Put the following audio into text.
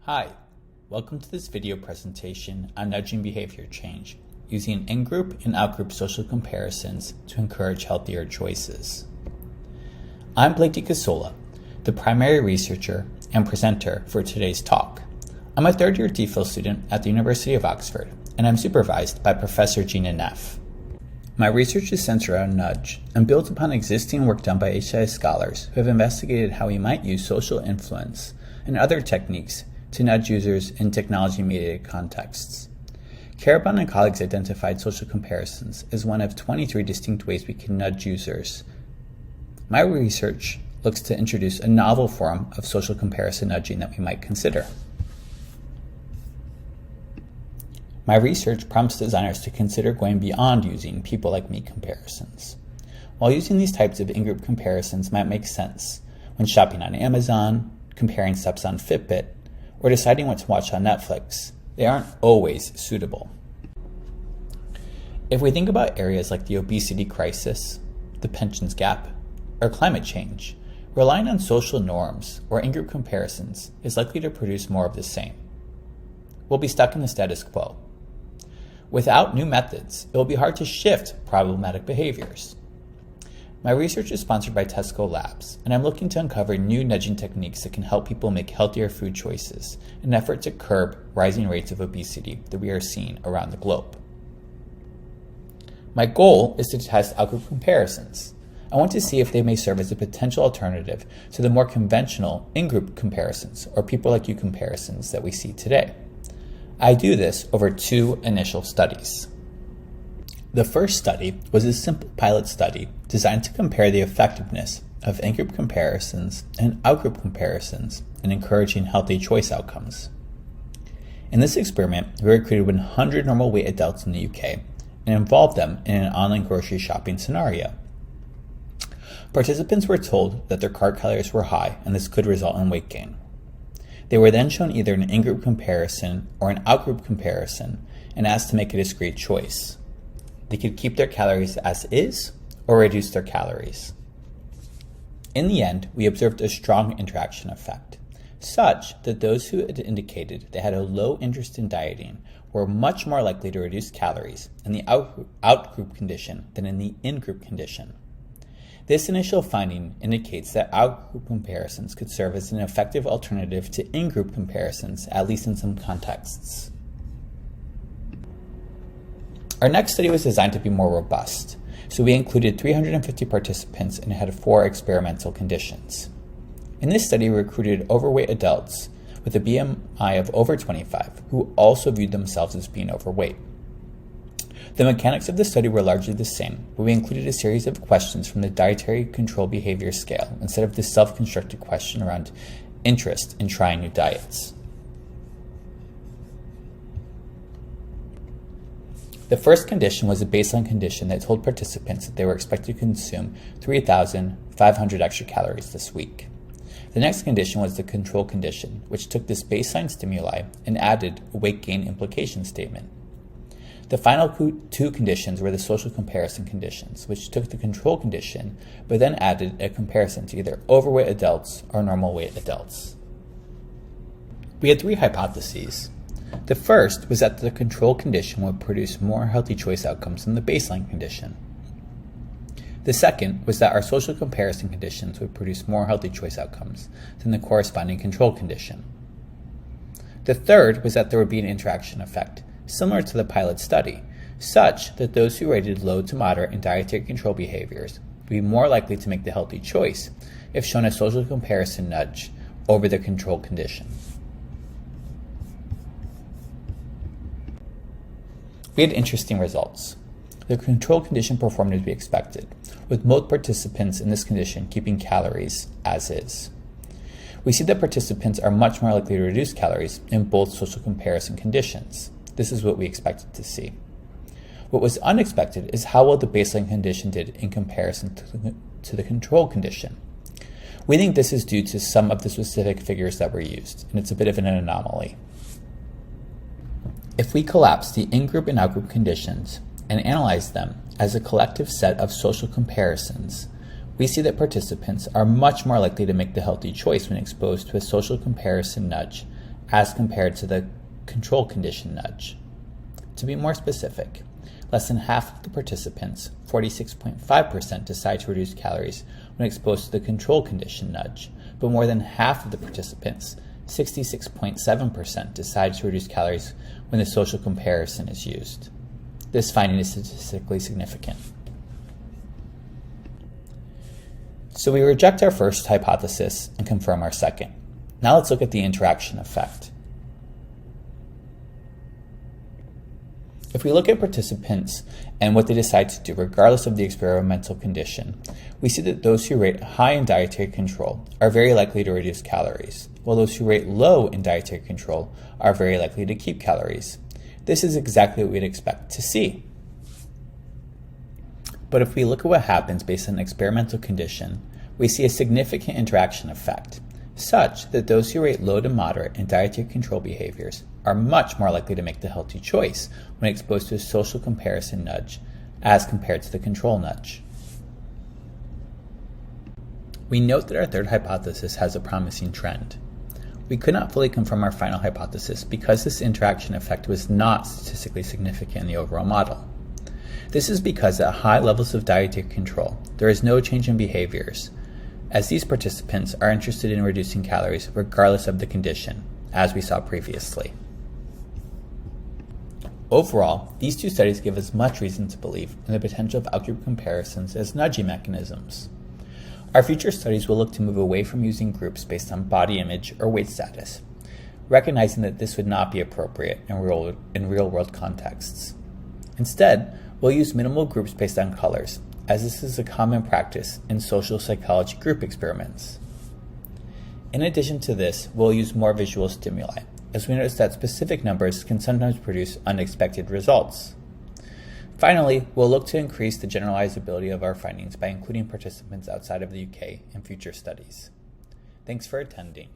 Hi, welcome to this video presentation on nudging behavior change using in-group and out-group social comparisons to encourage healthier choices. I'm DiCosola, the primary researcher and presenter for today's talk. I'm a third-year DPhil student at the University of Oxford, and I'm supervised by Professor Gina Neff. My research is centered around nudge and builds upon existing work done by SIGCHI scholars who have investigated how we might use social influence and other techniques to nudge users in technology-mediated contexts. Carabon and colleagues identified social comparisons as one of 23 distinct ways we can nudge users. My research looks to introduce a novel form of social comparison nudging that we might consider. My research prompts designers to consider going beyond using people-like-me comparisons. While using these types of in-group comparisons might make sense when shopping on Amazon, comparing steps on Fitbit, or deciding what to watch on Netflix, they aren't always suitable. If we think about areas like the obesity crisis, the pensions gap, or climate change, relying on social norms or in-group comparisons is likely to produce more of the same. We'll be stuck in the status quo. Without new methods, it will be hard to shift problematic behaviors. My research is sponsored by Tesco Labs, and I'm looking to uncover new nudging techniques that can help people make healthier food choices in an effort to curb rising rates of obesity that we are seeing around the globe. My goal is to test outgroup comparisons. I want to see if they may serve as a potential alternative to the more conventional in-group comparisons or people-like-you comparisons that we see today. I do this over two initial studies. The first study was a simple pilot study designed to compare the effectiveness of in-group comparisons and out-group comparisons in encouraging healthy choice outcomes. In this experiment, we recruited 100 normal weight adults in the UK and involved them in an online grocery shopping scenario. Participants were told that their cart calories were high and this could result in weight gain. They were then shown either an in-group comparison or an out-group comparison and asked to make a discrete choice. They could keep their calories as is or reduce their calories. In the end, we observed a strong interaction effect, such that those who had indicated they had a low interest in dieting were much more likely to reduce calories in the out-group condition than in the in-group condition. This initial finding indicates that out-group comparisons could serve as an effective alternative to in-group comparisons, at least in some contexts. Our next study was designed to be more robust, so we included 350 participants and had 4 experimental conditions. In this study, we recruited overweight adults with a BMI of over 25 who also viewed themselves as being overweight. The mechanics of the study were largely the same, but we included a series of questions from the dietary control behavior scale instead of the self-constructed question around interest in trying new diets. The first condition was a baseline condition that told participants that they were expected to consume 3,500 extra calories this week. The next condition was the control condition, which took this baseline stimuli and added a weight gain implication statement. The final 2 conditions were the social comparison conditions, which took the control condition, but then added a comparison to either overweight adults or normal weight adults. We had 3 hypotheses. The first was that the control condition would produce more healthy choice outcomes than the baseline condition. The second was that our social comparison conditions would produce more healthy choice outcomes than the corresponding control condition. The third was that there would be an interaction effect, similar to the pilot study, such that those who rated low to moderate in dietary control behaviors would be more likely to make the healthy choice if shown a social comparison nudge over the control condition. We had interesting results. The control condition performed as we expected, with most participants in this condition keeping calories as is. We see that participants are much more likely to reduce calories in both social comparison conditions. This is what we expected to see. What was unexpected is how well the baseline condition did in comparison to the control condition. We think this is due to some of the specific figures that were used, and it's a bit of an anomaly. If we collapse the in-group and out-group conditions and analyze them as a collective set of social comparisons, we see that participants are much more likely to make the healthy choice when exposed to a social comparison nudge as compared to the control condition nudge. To be more specific, less than half of the participants, 46.5%, decide to reduce calories when exposed to the control condition nudge, but more than half of the participants, 66.7%, decide to reduce calories when the social comparison is used. This finding is statistically significant. So we reject our first hypothesis and confirm our second. Now let's look at the interaction effect. If we look at participants and what they decide to do regardless of the experimental condition, we see that those who rate high in dietary control are very likely to reduce calories, while those who rate low in dietary control are very likely to keep calories. This is exactly what we'd expect to see. But if we look at what happens based on an experimental condition, we see a significant interaction effect, such that those who rate low to moderate in dietary control behaviors are much more likely to make the healthy choice when exposed to a social comparison nudge as compared to the control nudge. We note that our third hypothesis has a promising trend. We could not fully confirm our final hypothesis because this interaction effect was not statistically significant in the overall model. This is because at high levels of dietary control, there is no change in behaviors, as these participants are interested in reducing calories regardless of the condition, as we saw previously. Overall, these two studies give us much reason to believe in the potential of outgroup comparisons as nudging mechanisms. Our future studies will look to move away from using groups based on body image or weight status, recognizing that this would not be appropriate in real-world contexts. Instead, we'll use minimal groups based on colors, as this is a common practice in social psychology group experiments. In addition to this, we'll use more visual stimuli, as we notice that specific numbers can sometimes produce unexpected results. Finally, we'll look to increase the generalizability of our findings by including participants outside of the UK in future studies. Thanks for attending.